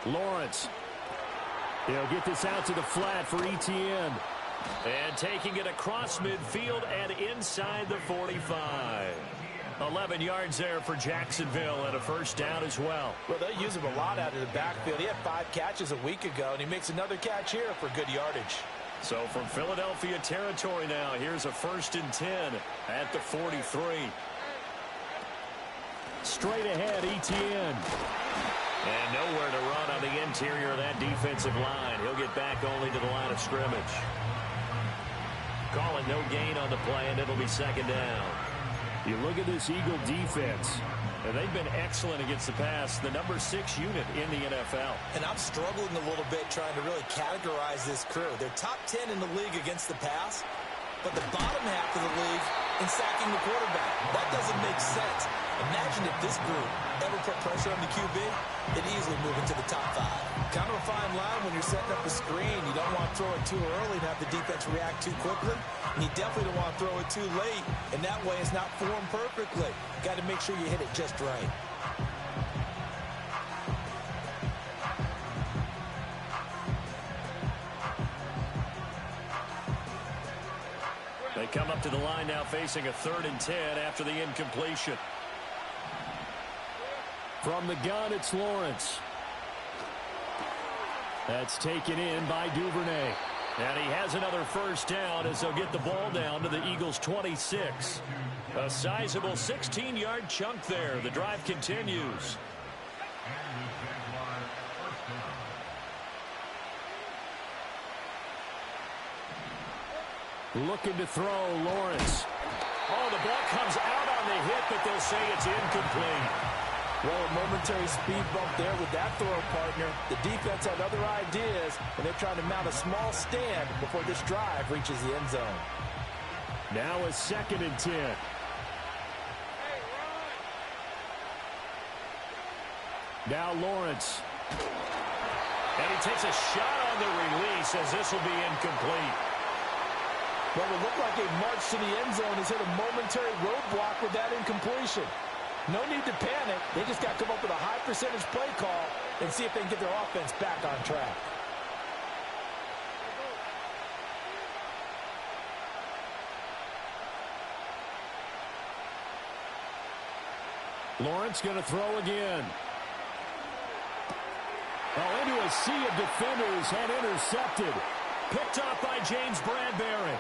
Lawrence. He'll get this out to the flat for Etienne. And taking it across midfield and inside the 45. 11 yards there for Jacksonville and a first down as well. Well, they use him a lot out of the backfield. He had 5 catches a week ago, and he makes another catch here for good yardage. So from Philadelphia territory now, here's a 1st and 10 at the 43. Straight ahead, Etienne. And nowhere to run on the interior of that defensive line. He'll get back only to the line of scrimmage. Calling no gain on the play, and it'll be 2nd down. You look at this Eagle defense, and they've been excellent against the pass, the number 6 unit in the NFL. And I'm struggling a little bit trying to really categorize this crew. They're top 10 in the league against the pass, but the bottom half of the league in sacking the quarterback. That doesn't make sense. Imagine if this group ever put pressure on the QB, it'd easily move into the top 5. Kind of a fine line when you're setting up a screen. You don't want to throw it too early and have the defense react too quickly. And you definitely don't want to throw it too late. And that way it's not formed perfectly. Got to make sure you hit it just right. They come up to the line now facing a 3rd and 10 after the incompletion. From the gun, it's Lawrence. That's taken in by Duvernay. And he has another first down as they'll get the ball down to the Eagles' 26. A sizable 16-yard chunk there. The drive continues. Looking to throw, Lawrence. Oh, the ball comes out on the hit, but they'll say it's incomplete. Well, a momentary speed bump there with that throw partner. The defense had other ideas, and they're trying to mount a small stand before this drive reaches the end zone. Now a 2nd and 10. Now Lawrence. And he takes a shot on the release as this will be incomplete. Well, it looked like a march to the end zone has hit a momentary roadblock with that incompletion. No need to panic. They just got to come up with a high percentage play call and see if they can get their offense back on track. Lawrence going to throw again. Oh, into a sea of defenders and intercepted. Picked off by James Bradbury.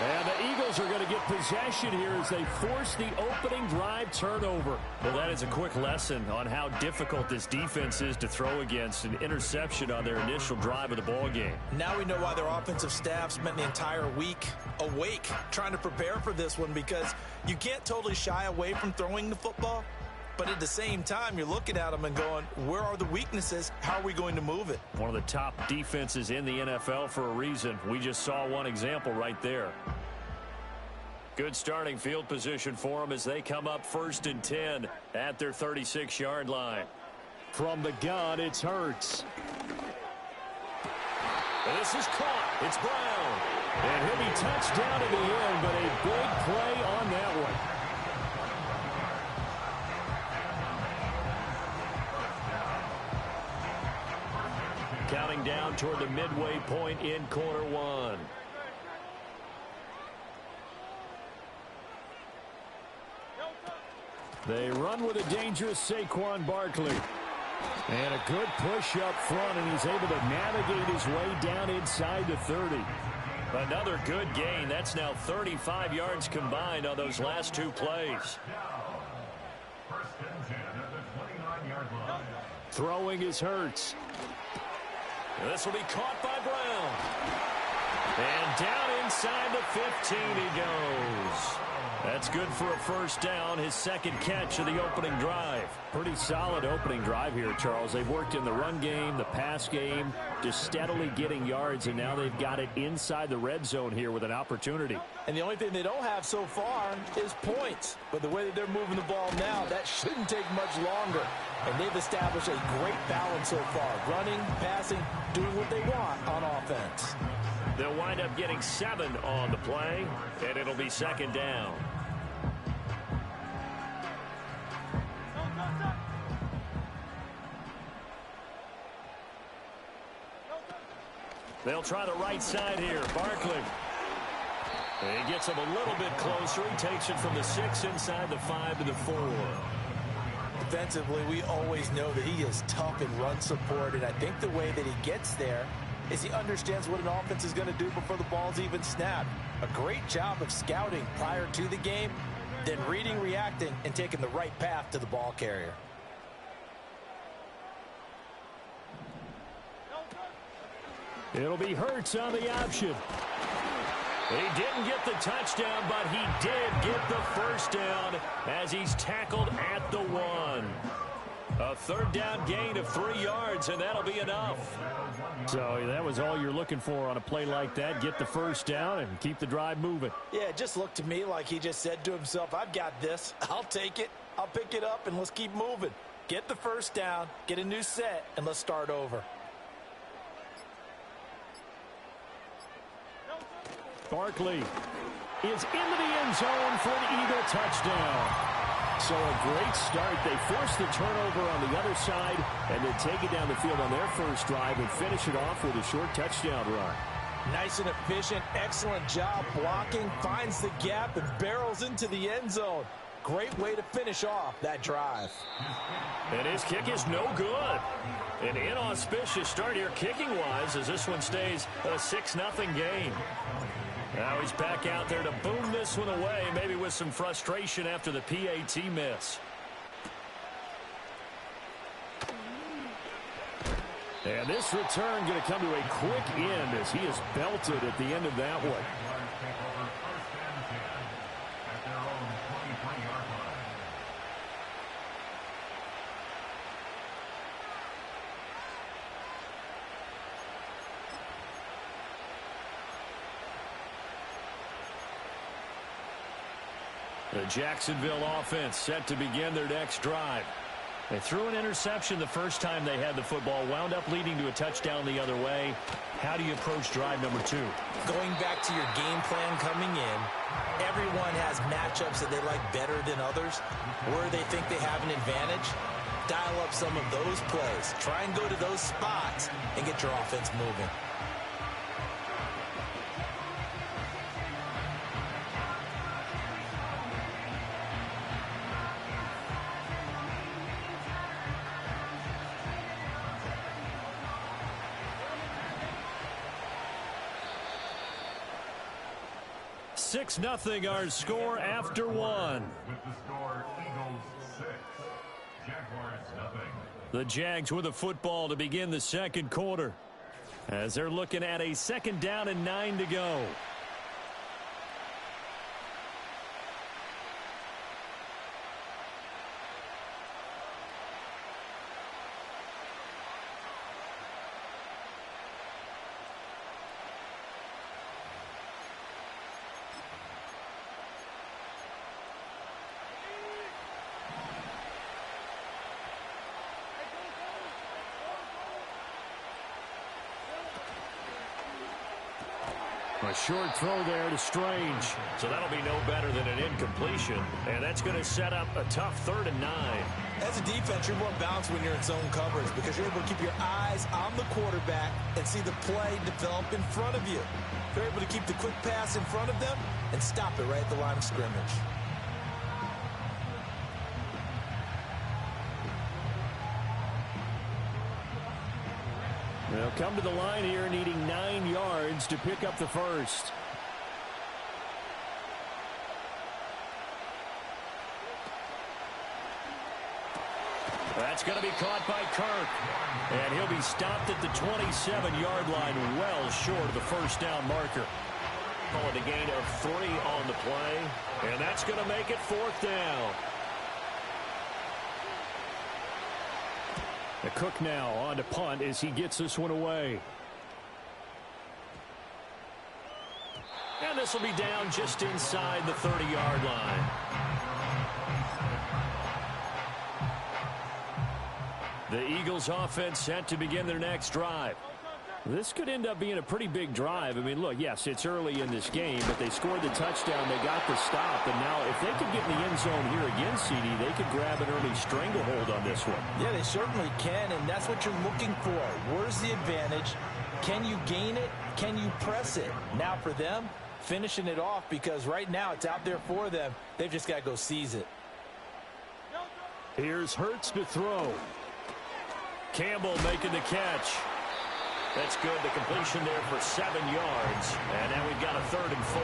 And the Eagles are going to get possession here as they force the opening drive turnover. Well, that is a quick lesson on how difficult this defense is to throw against. An interception on their initial drive of the ball game. Now we know why their offensive staff spent the entire week awake trying to prepare for this one, because you can't totally shy away from throwing the football. But at the same time, you're looking at them and going, where are the weaknesses? How are we going to move it? One of the top defenses in the NFL for a reason. We just saw one example right there. Good starting field position for them as they come up 1st and 10 at their 36-yard line. From the gun, it's Hurts. And this is caught. It's Brown. And he'll be touched down in the end, but a big play on that one. Counting down toward the midway point in quarter one. They run with a dangerous Saquon Barkley. And a good push up front, and he's able to navigate his way down inside the 30. Another good gain. That's now 35 yards combined on those last 2 plays. Throwing is Hurts. This will be caught by Brown. And down inside the 15 he goes. That's good for a first down, his 2nd catch of the opening drive. Pretty solid opening drive here, Charles. They've worked in the run game, the pass game, just steadily getting yards, and now they've got it inside the red zone here with an opportunity. And the only thing they don't have so far is points. But the way that they're moving the ball now, that shouldn't take much longer. And they've established a great balance so far. Running, passing, doing what they want on offense. They'll wind up getting 7 on the play, and it'll be 2nd down. They'll try the right side here. Barkley. He gets him a little bit closer. He takes it from the 6 inside the 5 to the 4. Defensively, we always know that he is tough in run support, and I think the way that he gets there is he understands what an offense is going to do before the ball's even snapped. A great job of scouting prior to the game, then reading, reacting, and taking the right path to the ball carrier. It'll be Hurts on the option. He didn't get the touchdown, but he did get the first down as he's tackled at the 1. A third down gain of 3 yards, and that'll be enough. So that was all you're looking for on a play like that. Get the first down and keep the drive moving. Yeah, it just looked to me like he just said to himself, I've got this. I'll take it. I'll pick it up, and let's keep moving. Get the first down, get a new set, and let's start over. Barkley is into the end zone for an Eagle touchdown. So a great start. They force the turnover on the other side and then take it down the field on their first drive and finish it off with a short touchdown run. Nice and efficient, excellent job blocking, finds the gap and barrels into the end zone. Great way to finish off that drive. And his kick is no good. An inauspicious start here kicking-wise as this one stays a 6-0 game. Now he's back out there to boom this one away, maybe with some frustration after the PAT miss. And this return going to come to a quick end as he is belted at the end of that one. The Jacksonville offense set to begin their next drive. They threw an interception the first time they had the football, wound up leading to a touchdown the other way. How do you approach drive number 2? Going back to your game plan coming in, everyone has matchups that they like better than others, where they think they have an advantage. Dial up some of those plays. Try and go to those spots and get your offense moving. Six nothing our score after 1. With the score, Eagles 6, Jaguars nothing. The Jags with the football to begin the second quarter as they're looking at a 2nd down and 9 to go. A short throw there to Strange. So that'll be no better than an incompletion. And that's going to set up a tough 3rd and 9. As a defense, you're more balanced when you're in zone coverage because you're able to keep your eyes on the quarterback and see the play develop in front of you. You're able to keep the quick pass in front of them and stop it right at the line of scrimmage. They'll come to the line here needing 9 yards to pick up the first. That's going to be caught by Kirk. And he'll be stopped at the 27-yard line, well short of the first down marker. Calling a gain of 3 on the play. And that's going to make it 4th down. The Cook now on to punt as he gets this one away. And this will be down just inside the 30-yard line. The Eagles offense set to begin their next drive. This could end up being a pretty big drive. I mean, look, yes, it's early in this game, but they scored the touchdown. They got the stop. And now if they could get in the end zone here again, CD, they could grab an early stranglehold on this one. Yeah, they certainly can, and that's what you're looking for. Where's the advantage? Can you gain it? Can you press it? Now for them, finishing it off, because right now it's out there for them. They've just got to go seize it. Here's Hurts to throw. Campbell making the catch. That's good. The completion there for 7 yards. And now we've got a 3rd and 4.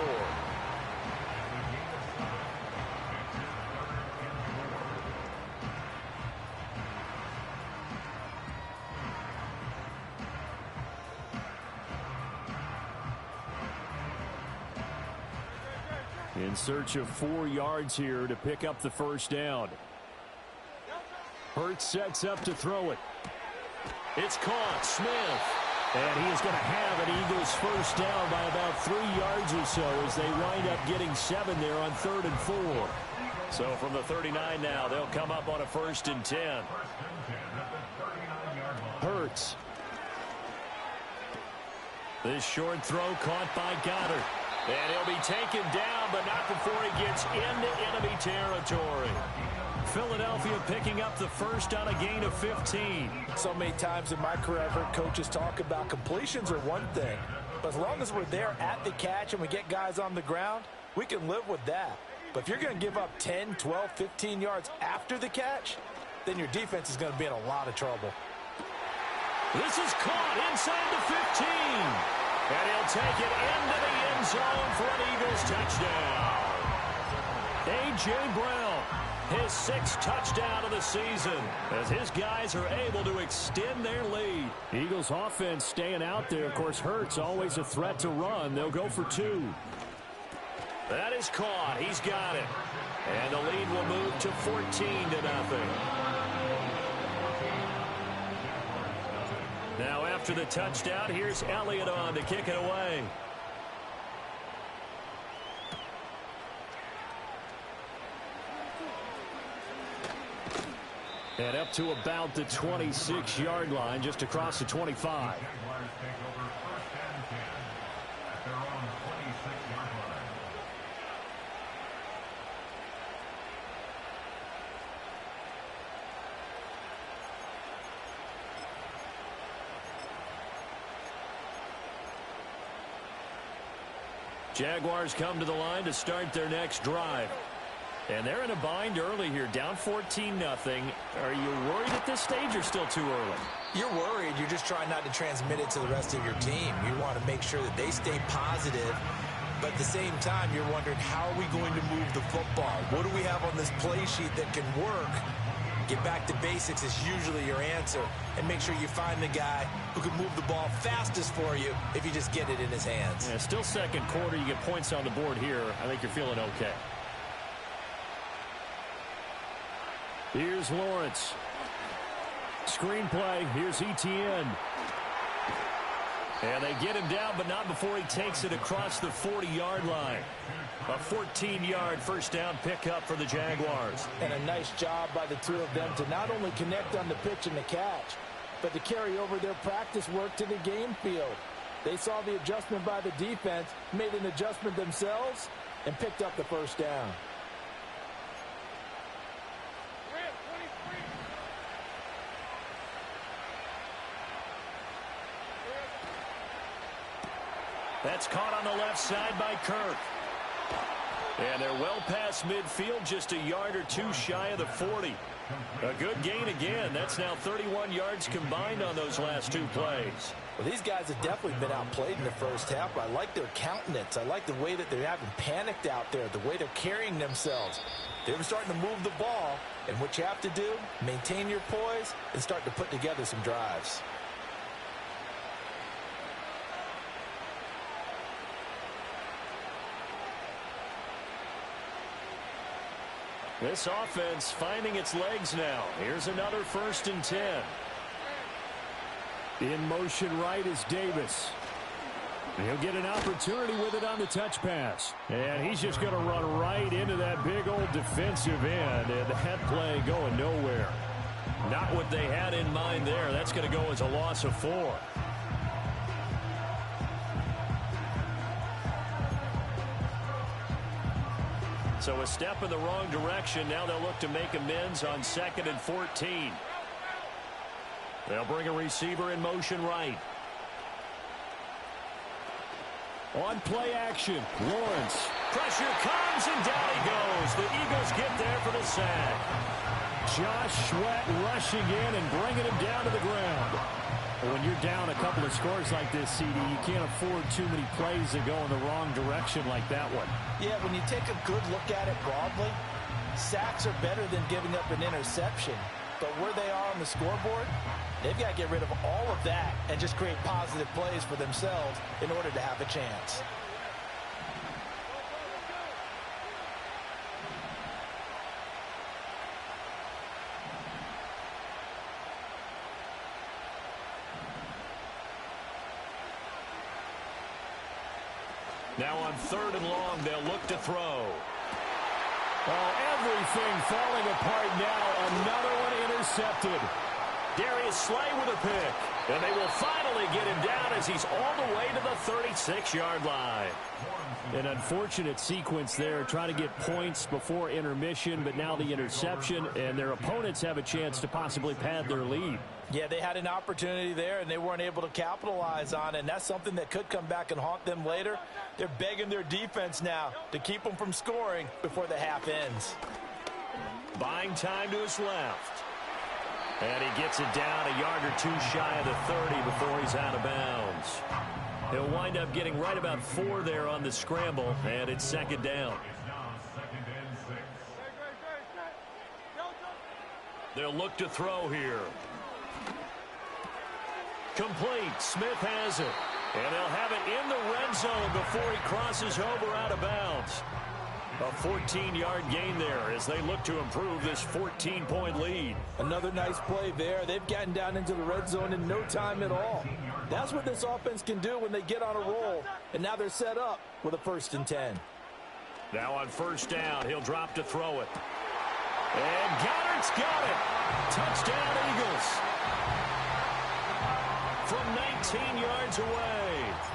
In search of 4 yards here to pick up the first down. Hurts sets up to throw it. It's caught. Smith. And he is going to have an Eagles first down by about 3 yards or so as they wind up getting 7 there on 3rd and 4. So from the 39 now, they'll come up on a 1st and 10. Hurts. This short throw caught by Goddard. And he'll be taken down, but not before he gets into enemy territory. Philadelphia picking up the first on a gain of 15. So many times in my career I've heard coaches talk about completions are one thing, but as long as we're there at the catch and we get guys on the ground, we can live with that. But if you're going to give up 10, 12, 15 yards after the catch, then your defense is going to be in a lot of trouble. This is caught inside the 15. And he'll take it into the end zone for an Eagles touchdown. A.J. Brown, his 6th touchdown of the season, as his guys are able to extend their lead. Eagles offense staying out there. Of course, Hurts always a threat to run. They'll go for 2. That is caught. He's got it. And the lead will move to 14-0. Now after the touchdown, here's Elliott on to kick it away. And up to about the 26-yard line, just across the 25. Jaguars come to the line to start their next drive. And they're in a bind early here, down 14-0. Are you worried at this stage or still too early? You're worried. You're just trying not to transmit it to the rest of your team. You want to make sure that they stay positive. But at the same time, you're wondering, how are we going to move the football? What do we have on this play sheet that can work? Get back to basics is usually your answer. And make sure you find the guy who can move the ball fastest for you if you just get it in his hands. Yeah, still second quarter. You get points on the board here. I think you're feeling okay. Here's Lawrence. Screenplay. Here's Etienne. And they get him down, but not before he takes it across the 40-yard line. A 14-yard first down pickup for the Jaguars. And a nice job by the two of them to not only connect on the pitch and the catch, but to carry over their practice work to the game field. They saw the adjustment by the defense, made an adjustment themselves, and picked up the first down. That's caught on the left side by Kirk. And they're well past midfield, just a yard or two shy of the 40. A good gain again. That's now 31 yards combined on those last 2 plays. Well, these guys have definitely been outplayed in the first half. I like their countenance. I like the way that they haven't panicked out there, the way they're carrying themselves. They're starting to move the ball, and what you have to do, maintain your poise and start to put together some drives. This offense finding its legs now. Here's another 1st and 10. In motion right is Davis. He'll get an opportunity with it on the touch pass. And he's just going to run right into that big old defensive end. And that play going nowhere. Not what they had in mind there. That's going to go as a loss of 4. So a step in the wrong direction. Now they'll look to make amends on 2nd and 14. They'll bring a receiver in motion right. On play action, Lawrence. Pressure comes, and down he goes. The Eagles get there for the sack. Josh Sweat rushing in and bringing him down to the ground. When you're down a couple of scores like this, CD, you can't afford too many plays that go in the wrong direction like that one. Yeah, when you take a good look at it broadly, sacks are better than giving up an interception. But where they are on the scoreboard, they've got to get rid of all of that and just create positive plays for themselves in order to have a chance. Now on 3rd and long, they'll look to throw. Oh, everything falling apart now. Another one intercepted. Darius Slay with a pick. And they will finally get him down as he's all the way to the 36-yard line. An unfortunate sequence there, trying to get points before intermission, but now the interception, and their opponents have a chance to possibly pad their lead. Yeah, they had an opportunity there, and they weren't able to capitalize on it, and that's something that could come back and haunt them later. They're begging their defense now to keep them from scoring before the half ends. Buying time to his left. And he gets it down a yard or two shy of the 30 before he's out of bounds. He'll wind up getting right about 4 there on the scramble, and it's 2nd down. They'll look to throw here. Complete. Smith has it. And they'll have it in the red zone before he crosses over out of bounds. A 14-yard gain there as they look to improve this 14-point lead. Another nice play there. They've gotten down into the red zone in no time at all. That's what this offense can do when they get on a roll. And now they're set up with a 1st and 10. Now on 1st down, he'll drop to throw it. And Goddard's got it. Touchdown, Eagles. From 19 yards away.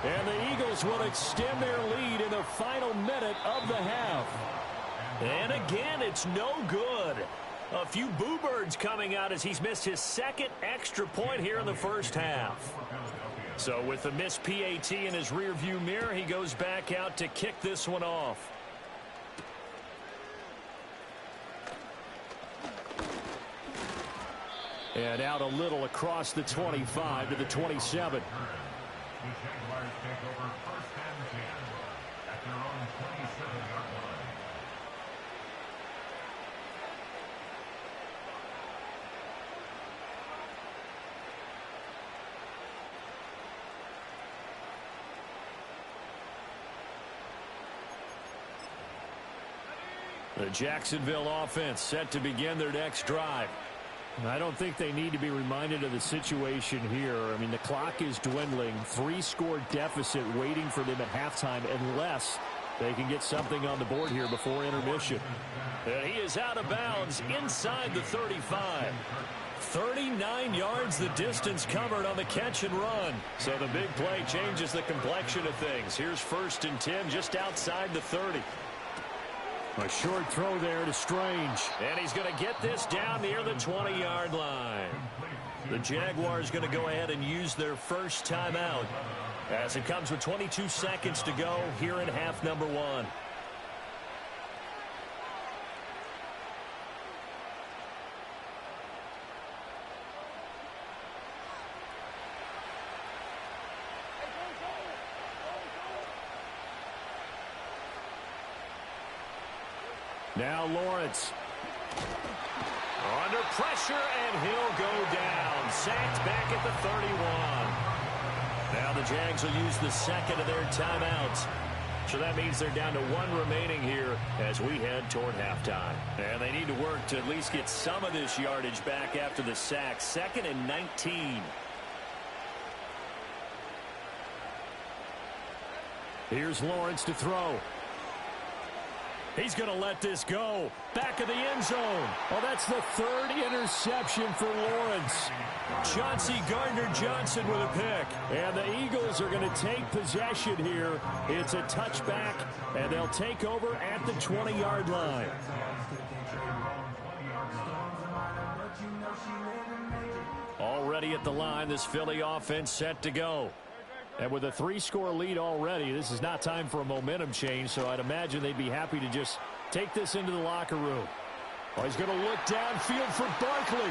And the Eagles will extend their lead in the final minute of the half. And again, it's no good. A few boo birds coming out as he's missed his 2nd extra point here in the first half. So with the missed PAT in his rearview mirror, he goes back out to kick this one off. And out a little across the 25 to the 27. The Jaguars take over 1st and 10 at their own 27-yard line. The Jacksonville offense set to begin their next drive. I don't think they need to be reminded of the situation here. I mean, the clock is dwindling. 3-score deficit waiting for them at halftime unless they can get something on the board here before intermission. And he is out of bounds inside the 35. 39 yards the distance covered on the catch and run. So the big play changes the complexion of things. Here's 1st and 10 just outside the 30. A short throw there to Strange. And he's going to get this down near the 20-yard line. The Jaguars going to go ahead and use their first timeout as it comes with 22 seconds to go here in half number 1. Now Lawrence. Under pressure, and he'll go down. Sacked back at the 31. Now the Jags will use the 2nd of their timeouts. So that means they're down to 1 remaining here as we head toward halftime. And they need to work to at least get some of this yardage back after the sack. 2nd and 19. Here's Lawrence to throw. He's going to let this go. Back of the end zone. Oh, that's the 3rd interception for Lawrence. Chauncey Gardner-Johnson with a pick. And the Eagles are going to take possession here. It's a touchback, and they'll take over at the 20-yard line. Already at the line, this Philly offense set to go. And with a 3-score lead already, this is not time for a momentum change, so I'd imagine they'd be happy to just take this into the locker room. Oh, he's going to look downfield for Barkley.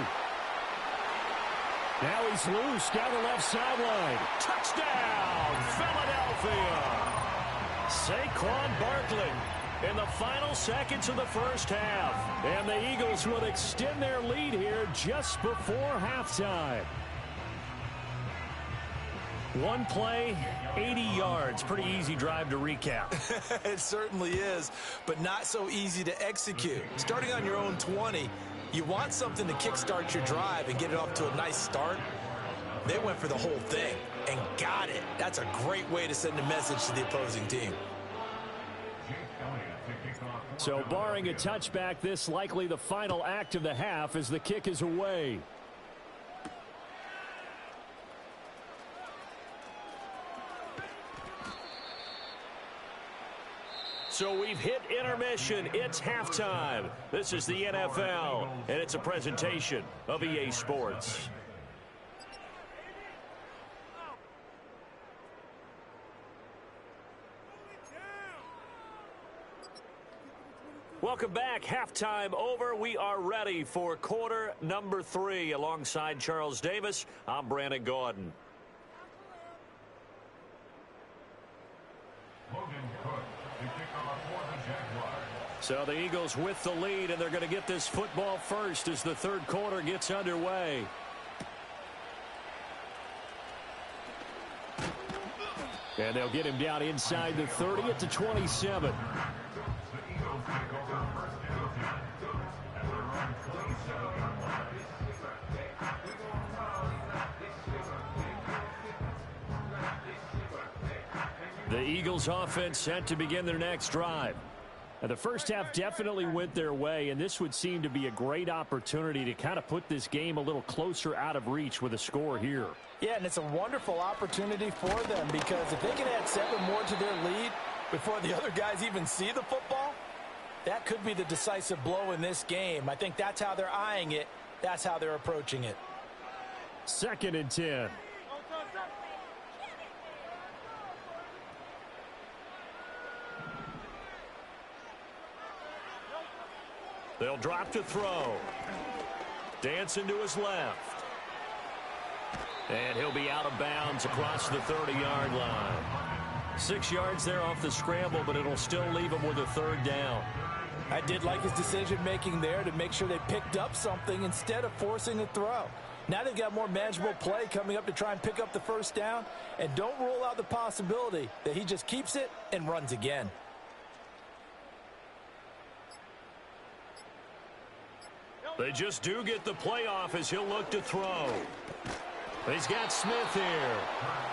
Now he's loose down the left sideline. Touchdown, Philadelphia. Saquon Barkley in the final seconds of the first half. And the Eagles will extend their lead here just before halftime. One play, 80 yards. Pretty easy drive to recap. It certainly is, but not so easy to execute. Starting on your own 20, you want something to kickstart your drive and get it off to a nice start. They went for the whole thing and got it. That's a great way to send a message to the opposing team. So barring a touchback, this likely the final act of the half as the kick is away. So we've hit intermission. It's halftime. This is the NFL, and it's a presentation of EA Sports. Welcome back. Halftime over. We are ready for quarter number 3. Alongside Charles Davis, I'm Brandon Gaudin. So the Eagles with the lead, and they're going to get this football first as the third quarter gets underway. And they'll get him down inside the 30 at the 27. The Eagles offense set to begin their next drive. Now, the first half definitely went their way, and this would seem to be a great opportunity to kind of put this game a little closer out of reach with a score here. Yeah, and it's a wonderful opportunity for them because if they can add 7 more to their lead before the other guys even see the football, that could be the decisive blow in this game. I think that's how they're eyeing it. That's how they're approaching it. 2nd and 10. They'll drop to throw. Dancing to his left. And he'll be out of bounds across the 30-yard line. 6 yards there off the scramble, but it'll still leave him with a 3rd down. I did like his decision-making there to make sure they picked up something instead of forcing a throw. Now they've got more manageable play coming up to try and pick up the 1st down, and don't rule out the possibility that he just keeps it and runs again. They just do get the playoff as he'll look to throw. He's got Smith here.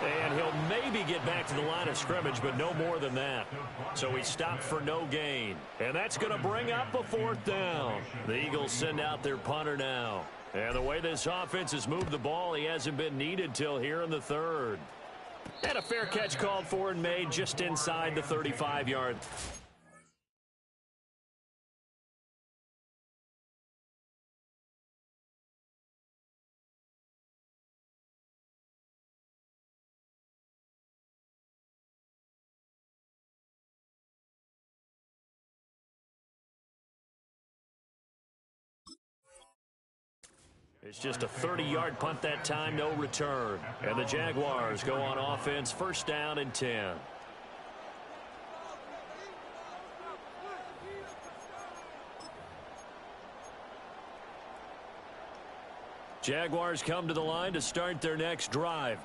And he'll maybe get back to the line of scrimmage, but no more than that. So he stopped for no gain. And that's going to bring up a 4th down. The Eagles send out their punter now. And the way this offense has moved the ball, he hasn't been needed till here in the 3rd. And a fair catch called for and made just inside the 35-yard. It's just a 30-yard punt that time, no return. And the Jaguars go on offense, 1st down and 10. Jaguars come to the line to start their next drive.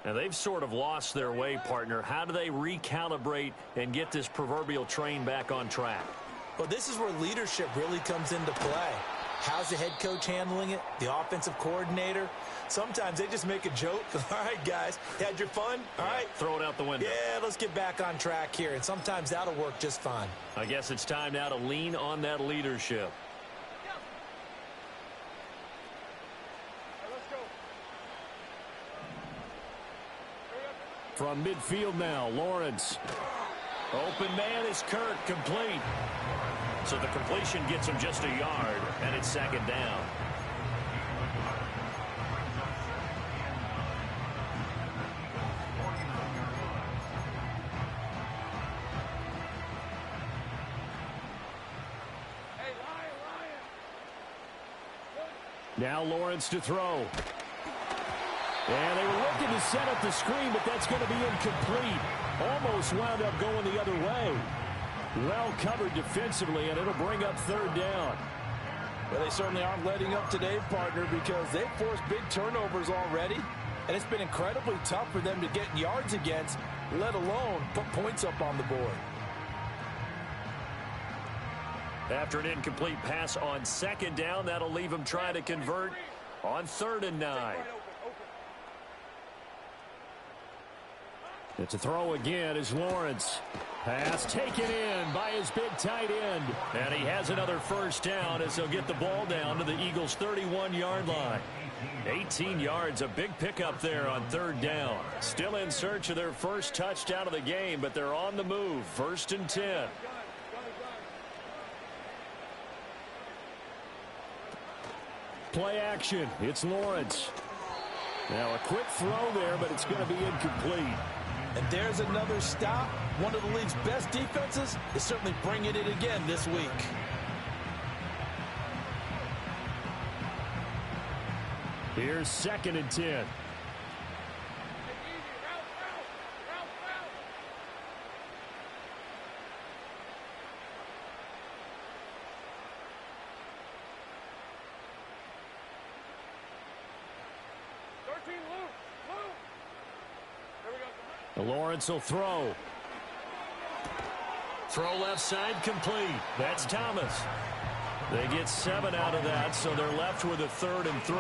Now, they've sort of lost their way, partner. How do they recalibrate and get this proverbial train back on track? Well, this is where leadership really comes into play. How's the head coach handling it? The offensive coordinator? Sometimes they just make a joke. All right, guys, had your fun? All right. Throw it out the window. Yeah, let's get back on track here. And sometimes that'll work just fine. I guess it's time now to lean on that leadership. From midfield now, Lawrence. Open man is Kirk, complete. So the completion gets him just a yard, and it's 2nd down. Now Lawrence to throw. And they were looking to set up the screen, but that's going to be incomplete. Almost wound up going the other way. Well covered defensively, and it'll bring up third down. Well, they certainly aren't letting up today, partner, because they've forced big turnovers already, and it's been incredibly tough for them to get yards against, let alone put points up on the board. After an incomplete pass on second down, that'll leave them trying to convert on 3rd and 9. It's a throw again as Lawrence. Pass taken in by his big tight end. And he has another first down as they'll get the ball down to the Eagles' 31-yard line. 18 yards, a big pickup there on 3rd down. Still in search of their first touchdown of the game, but they're on the move. 1st and 10. Play action. It's Lawrence. Now a quick throw there, but it's going to be incomplete. And there's another stop. One of the league's best defenses is certainly bringing it again this week. Here's 2nd and 10. Lawrence will throw. Throw left side complete. That's Thomas. They get 7 out of that, so they're left with a 3rd and 3.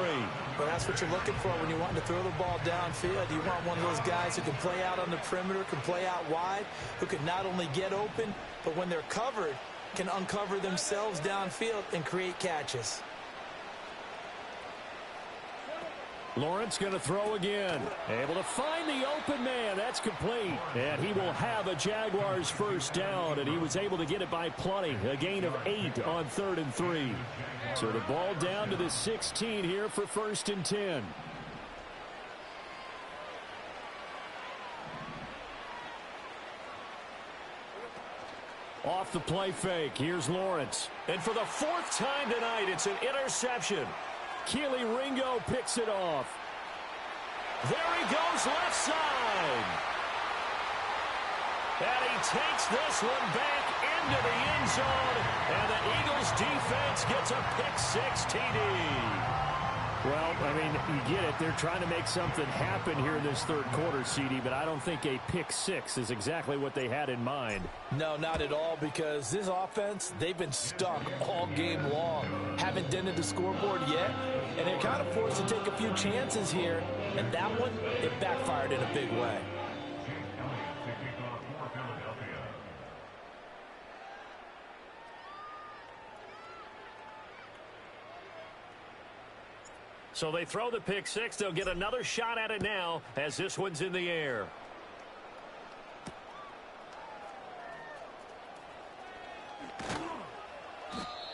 But that's what you're looking for when you want to throw the ball downfield. You want one of those guys who can play out on the perimeter, can play out wide, who can not only get open, but when they're covered, can uncover themselves downfield and create catches. Lawrence going to throw again. Able to find the open man. That's complete. And he will have a Jaguars first down, and he was able to get it by plenty. A gain of 8 on 3rd and 3. So the ball down to the 16 here for 1st and 10. Off the play fake. Here's Lawrence. And for the 4th time tonight, it's an interception. Keely Ringo picks it off. There he goes left side. And he takes this one back into the end zone. And the Eagles defense gets a pick-6 TD. Well, I mean, you get it. They're trying to make something happen here in this 3rd quarter, CD, but I don't think a pick-6 is exactly what they had in mind. No, not at all, because this offense, they've been stuck all game long. Haven't dented the scoreboard yet, and they're kind of forced to take a few chances here, and that one, it backfired in a big way. So they throw the pick-6. They'll get another shot at it now as this one's in the air.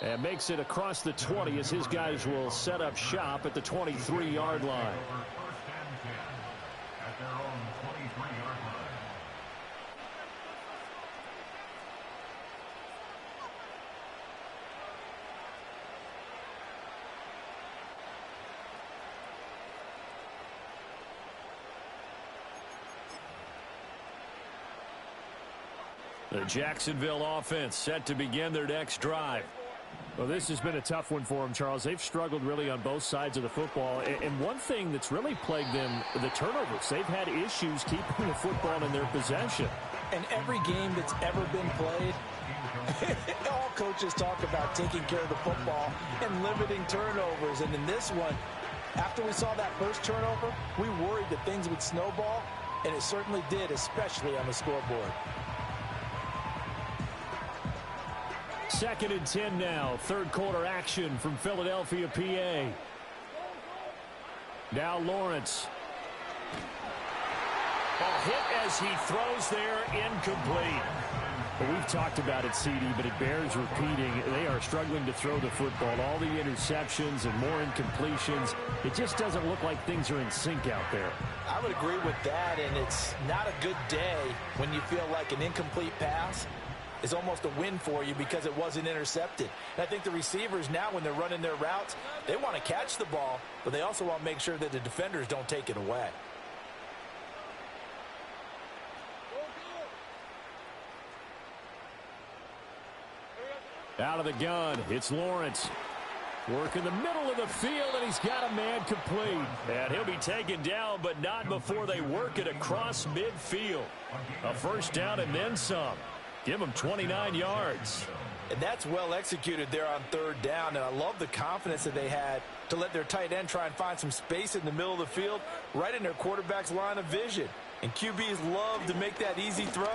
And makes it across the 20 as his guys will set up shop at the 23-yard line. The Jacksonville offense set to begin their next drive. Well, this has been a tough one for them, Charles. They've struggled really on both sides of the football. And one thing that's really plagued them, the turnovers. They've had issues keeping the football in their possession. And every game that's ever been played, all coaches talk about taking care of the football and limiting turnovers. And in this one, after we saw that first turnover, we worried that things would snowball, and it certainly did, especially on the scoreboard. 2nd and 10 now. 3rd quarter action from Philadelphia, PA. Now Lawrence. A hit as he throws there, incomplete. Well, we've talked about it, CD, but it bears repeating. They are struggling to throw the football. All the interceptions and more incompletions. It just doesn't look like things are in sync out there. I would agree with that, and it's not a good day when you feel like an incomplete pass is almost a win for you because it wasn't intercepted. And I think the receivers now, when they're running their routes, they want to catch the ball, but they also want to make sure that the defenders don't take it away. Out of the gun, it's Lawrence. Work in the middle of the field, and he's got a man complete. And he'll be taken down, but not before they work it across midfield. A first down and then some. Give him 29 yards. And that's well executed there on third down. And I love the confidence that they had to let their tight end try and find some space in the middle of the field, right in their quarterback's line of vision. And QBs love to make that easy throw,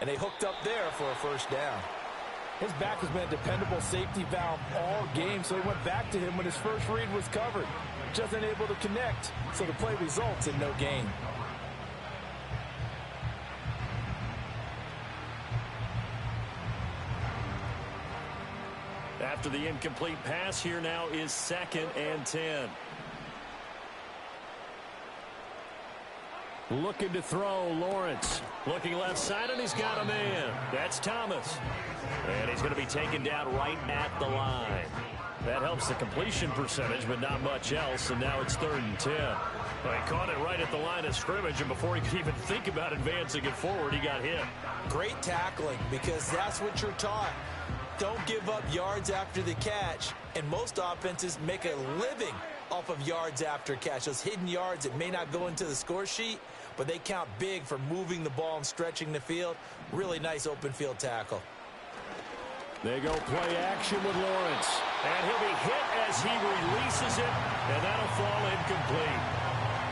and they hooked up there for a first down. His back has been a dependable safety valve all game, so he went back to him when his first read was covered. Just unable to connect, so the play results in no gain. After the incomplete pass, here now is 2nd and 10. Looking to throw, Lawrence. Looking left side, and he's got a man. That's Thomas. And he's going to be taken down right at the line. That helps the completion percentage, but not much else, and now it's 3rd and 10. Well, he caught it right at the line of scrimmage, and before he could even think about advancing it forward, he got hit. Great tackling, because that's what you're taught. Don't give up yards after the catch, and most offenses make a living off of yards after catch. Those hidden yards that may not go into the score sheet, but they count big for moving the ball and stretching the field. Really nice open field tackle. They go play action with Lawrence. And he'll be hit as he releases it, and that'll fall incomplete.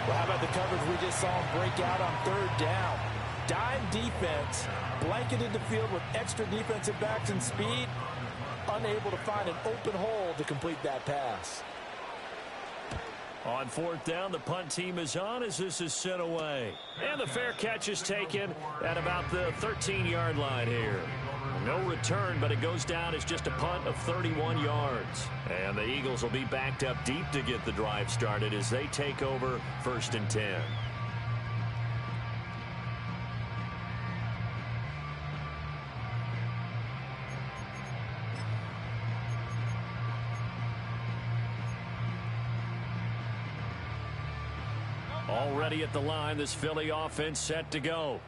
Well, how about the coverage we just saw him break out on third down? Dime defense, blanketed the field with extra defensive backs and speed, unable to find an open hole to complete that pass. On 4th down, the punt team is on as this is sent away. And the fair catch is taken at about the 13-yard line here. No return, but it goes down as just a punt of 31 yards. And the Eagles will be backed up deep to get the drive started as they take over 1st and 10. Already at the line, this Philly offense set to go.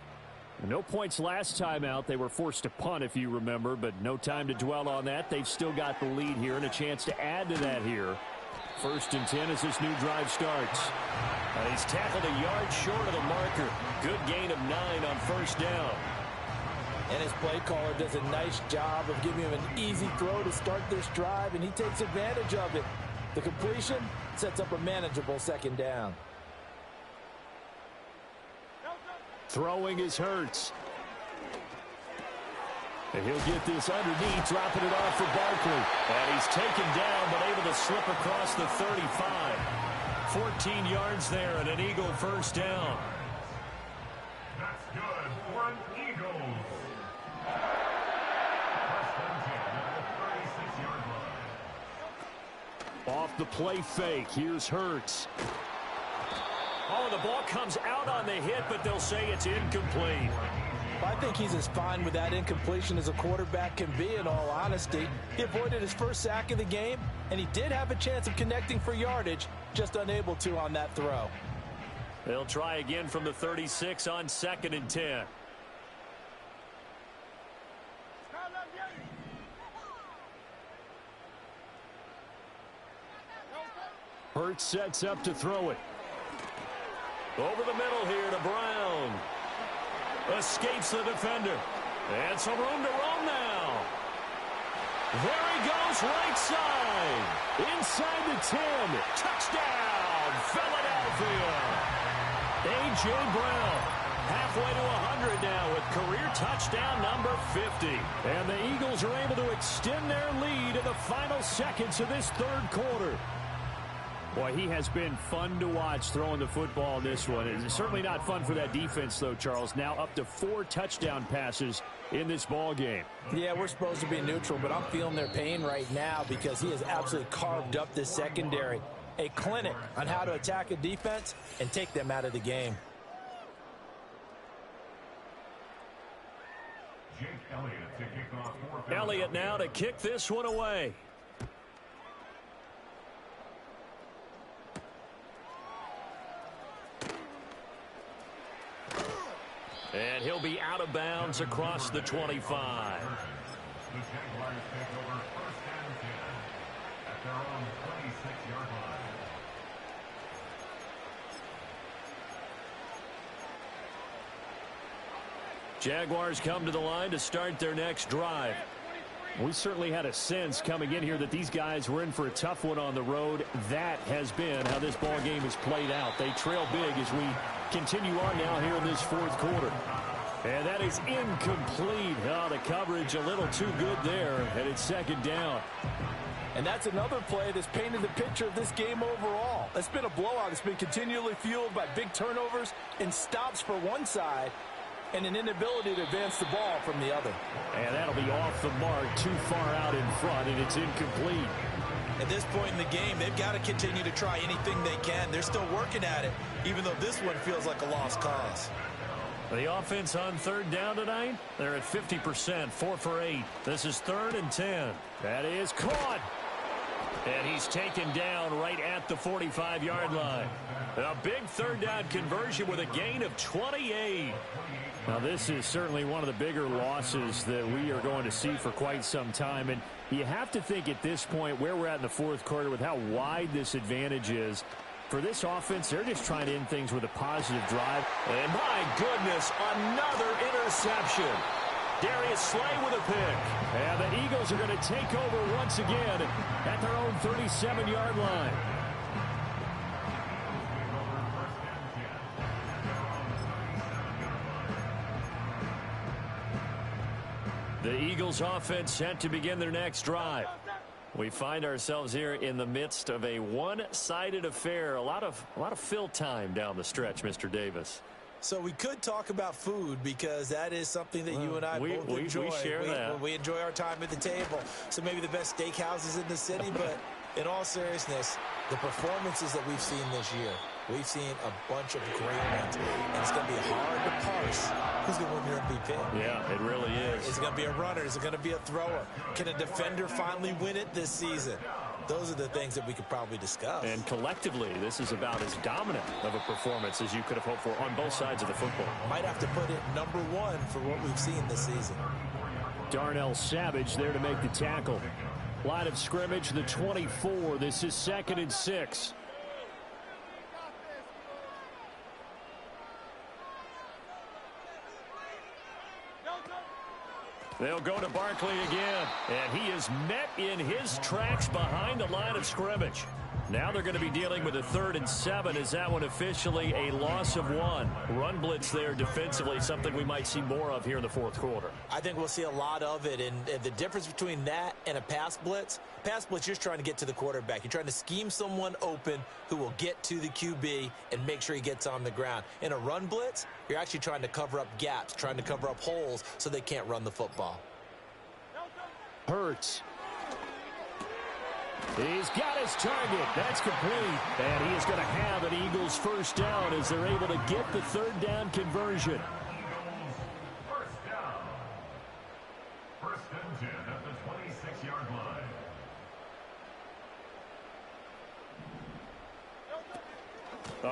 No points last time out. They were forced to punt, if you remember, but no time to dwell on that. They've still got the lead here and a chance to add to that here. 1st and 10 as this new drive starts. And he's tackled a yard short of the marker. Good gain of 9 on 1st down. And his play caller does a nice job of giving him an easy throw to start this drive, and he takes advantage of it. The completion sets up a manageable 2nd down. Throwing is Hurts. And he'll get this underneath, dropping it off for Barkley. And he's taken down, but able to slip across the 35. 14 yards there and an Eagle first down. That's good for an Eagles. First and 10 at the 36-yard line. Off the play fake, here's Hurts. Oh, the ball comes out on the hit, but they'll say it's incomplete. I think he's as fine with that incompletion as a quarterback can be, in all honesty. He avoided his first sack of the game, and he did have a chance of connecting for yardage, just unable to on that throw. They'll try again from the 36 on 2nd and 10. Hurts sets up to throw it. Over the middle here to Brown. Escapes the defender. And some room to roam now. There he goes right side. Inside the 10. Touchdown, Philadelphia. A.J. Brown halfway to 100 now with career touchdown number 50. And the Eagles are able to extend their lead in the final seconds of this 3rd quarter. Boy, he has been fun to watch throwing the football in this one. It's certainly not fun for that defense, though, Charles. Now up to 4 touchdown passes in this ball game. Yeah, we're supposed to be neutral, but I'm feeling their pain right now because he has absolutely carved up this secondary. A clinic on how to attack a defense and take them out of the game. Jake Elliott to kick off for Elliott now to kick this one away. And he'll be out of bounds across the 25. The Jaguars take over first and 10 at their own 26-yard line. Jaguars come to the line to start their next drive. We certainly had a sense coming in here that these guys were in for a tough one on the road. That has been how this ball game has played out. They trail big as we continue on now here in this fourth quarter. And that is incomplete. Oh, the coverage a little too good there, and it's second down. And that's another play that's painted the picture of this game overall. It's been a blowout. It's been continually fueled by big turnovers and stops for one side and an inability to advance the ball from the other. And that'll be off the mark, too far out in front, and it's incomplete. At this point in the game, they've got to continue to try anything they can. They're still working at it, even though this one feels like a lost cause. The offense on third down tonight, they're at 50%, 4 for 8. This is 3rd and 10. That is caught. And he's taken down right at the 45-yard line. A big third down conversion with a gain of 28. Now, this is certainly one of the bigger losses that we are going to see for quite some time. And you have to think at this point where we're at in the fourth quarter with how wide this advantage is. For this offense, they're just trying to end things with a positive drive. And my goodness, another interception. Darius Slay with a pick. And the Eagles are going to take over once again at their own 37-yard line. The Eagles offense set to begin their next drive. We find ourselves here in the midst of a one-sided affair. A lot of fill time down the stretch, Mr. Davis. So we could talk about food because that is something that you and I both enjoy. We share that. We enjoy our time at the table. So maybe the best steakhouses in the city, but in all seriousness, the performances that we've seen this year, we've seen a bunch of great ones. And it's going to be hard to parse who's going to win your MVP. Yeah, it really is. Is it going to be a runner? Is it going to be a thrower? Can a defender finally win it this season? Those are the things that we could probably discuss. And collectively, this is about as dominant of a performance as you could have hoped for on both sides of the football. Might have to put it number one for what we've seen this season. Darnell Savage there to make the tackle. Line of scrimmage, the 24. This is 2nd and 6. They'll go to Barkley again, and he is met in his tracks behind the line of scrimmage. Now they're going to be dealing with a 3rd and 7. Is that one officially a loss of 1? Run blitz there defensively, something we might see more of here in the fourth quarter. I think we'll see a lot of it, and the difference between that and a pass blitz, you're just trying to get to the quarterback. You're trying to scheme someone open who will get to the QB and make sure he gets on the ground. In a run blitz, you're actually trying to cover up gaps, trying to cover up holes so they can't run the football. Hurts. He's got his target. That's complete. And he is going to have an Eagles first down as they're able to get the 3rd down conversion. First down. 1st and 10 at the 26-yard line.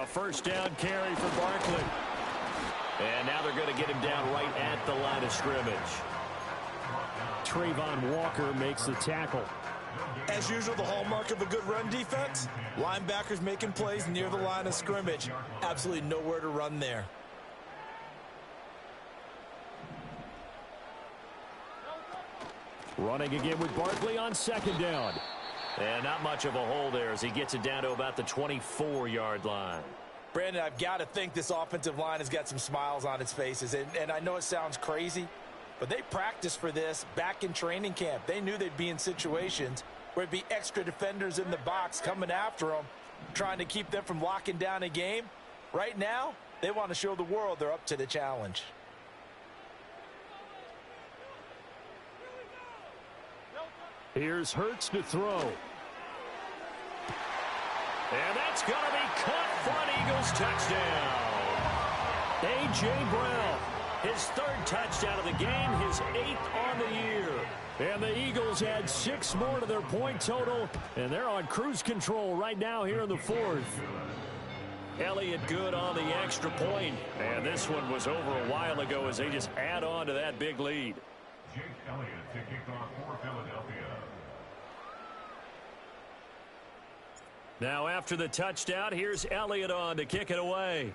A first down carry for Barkley. And now they're going to get him down right at the line of scrimmage. Trayvon Walker makes the tackle. As usual, the hallmark of a good run defense, linebackers making plays near the line of scrimmage. Absolutely nowhere to run there. Running again with Barkley on 2nd down. And not much of a hole there as he gets it down to about the 24-yard line. Brandon, I've got to think this offensive line has got some smiles on its faces. And I know it sounds crazy, but they practiced for this back in training camp. They knew they'd be in situations where it'd be extra defenders in the box coming after them, trying to keep them from locking down a game. Right now, they want to show the world they're up to the challenge. Here's Hurts to throw. And that's going to be caught for an Eagles touchdown. A.J. Brown His third touchdown of the game, his 8th on the year. And the Eagles add 6 more to their point total, and they're on cruise control right now here in the 4th. Elliott good on the extra point, and this one was over a while ago as they just add on to that big lead. Jake Elliott to kick off for Philadelphia. Now after the touchdown, here's Elliott on to kick it away.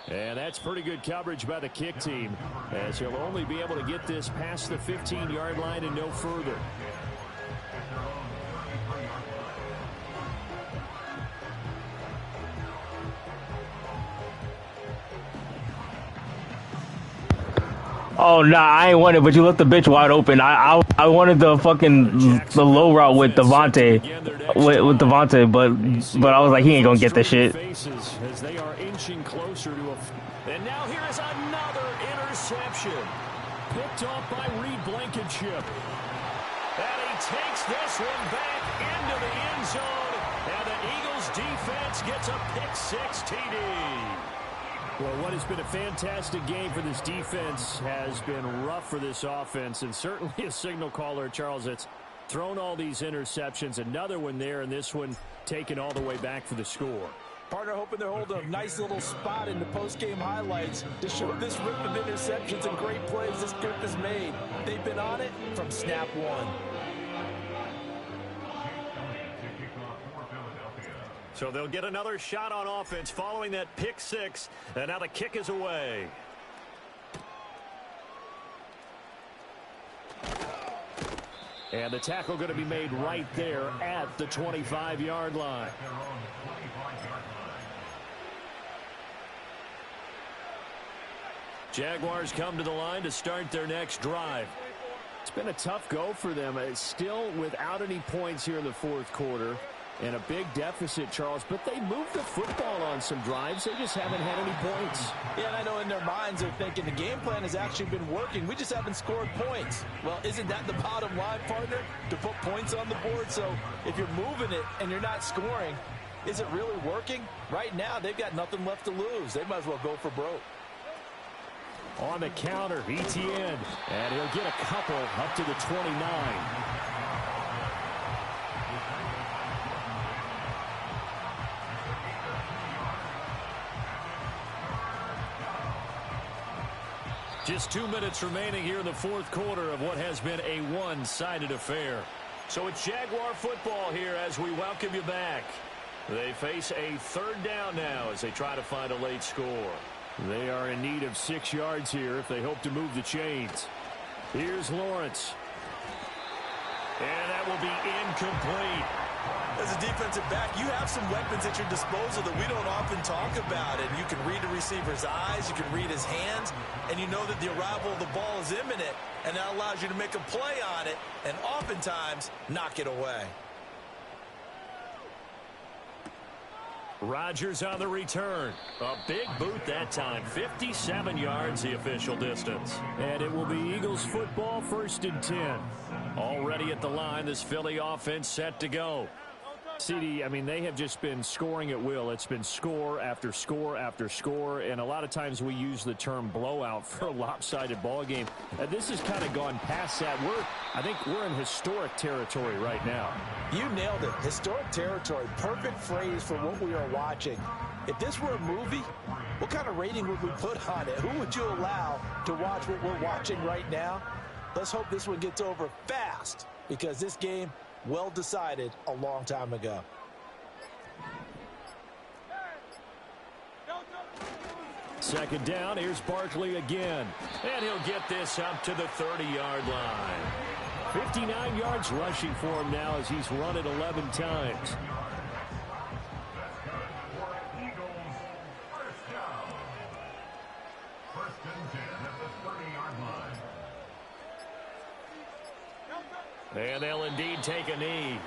And that's pretty good coverage by the kick team, as he'll only be able to get this past the 15-yard line and no further. Oh, nah, I ain't want it, but you left the bitch wide open. I wanted the low route with Devontae, with Devontae, but I was like, he ain't gonna get this shit. As they are inching closer to and now here is another interception. Picked off by Reed Blankenship. And he takes this one back into the end zone. And the Eagles defense gets a pick-6 TD. Well, what has been a fantastic game for this defense has been rough for this offense, and certainly a signal caller, Charles, that's thrown all these interceptions. Another one there, and this one taken all the way back for the score. Partner hoping they're holding a nice little spot in the post-game highlights to show this rip of interceptions and great plays this group has made. They've been on it from snap one. So they'll get another shot on offense following that pick-6, and now the kick is away. And the tackle going to be made right there at the 25-yard line. Jaguars come to the line to start their next drive. It's been a tough go for them. It's still without any points here in the 4th quarter. And a big deficit, Charles, but they moved the football on some drives. They just haven't had any points. Yeah, and I know in their minds they're thinking the game plan has actually been working. We just haven't scored points. Well, isn't that the bottom line, partner? To put points on the board. So if you're moving it and you're not scoring, is it really working? Right now, they've got nothing left to lose. They might as well go for broke. On the counter, Etienne. And he'll get a couple up to the 29. Just 2 minutes remaining here in the 4th quarter of what has been a one-sided affair. So it's Jaguar football here as we welcome you back. They face a 3rd down now as they try to find a late score. They are in need of 6 yards here if they hope to move the chains. Here's Lawrence. And that will be incomplete. As a defensive back, you have some weapons at your disposal that we don't often talk about. And you can read the receiver's eyes, you can read his hands, and you know that the arrival of the ball is imminent. And that allows you to make a play on it and oftentimes knock it away. Rodgers on the return. A big boot that time. 57 yards the official distance. And it will be Eagles football, 1st and 10. Already at the line, this Philly offense set to go. CD, I mean, they have just been scoring at will. It's been score after score after score, and a lot of times we use the term blowout for a lopsided ball game. This has kind of gone past that. I think we're in historic territory right now. You nailed it. Historic territory. Perfect phrase for what we are watching. If this were a movie, what kind of rating would we put on it? Who would you allow to watch what we're watching right now? Let's hope this one gets over fast, because this game, well decided a long time ago. Second down, here's Barkley again. And he'll get this up to the 30-yard line. 59 yards rushing for him now as he's run it 11 times. And they'll indeed take a knee.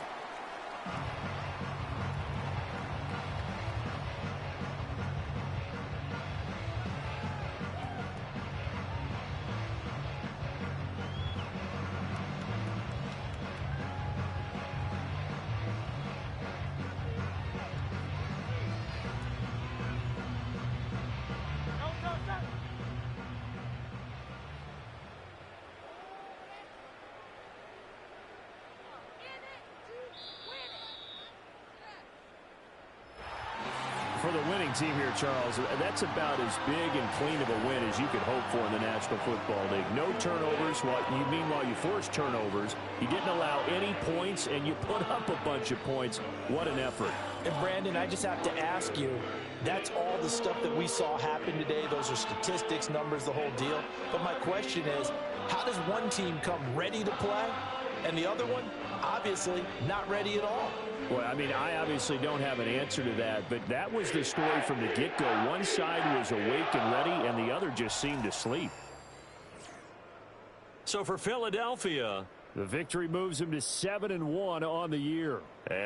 for the winning team here, Charles, that's about as big and clean of a win as you could hope for in the National Football League. No turnovers. Meanwhile, you forced turnovers. You didn't allow any points, and you put up a bunch of points. What an effort. And, Brandon, I just have to ask you, that's all the stuff that we saw happen today. Those are statistics, numbers, the whole deal. But my question is, how does one team come ready to play, and the other one, obviously, not ready at all? Well, I mean, I obviously don't have an answer to that, but that was the story from the get-go. One side was awake and ready, and the other just seemed to sleep. So for Philadelphia, the victory moves them to 7-1 on the year. And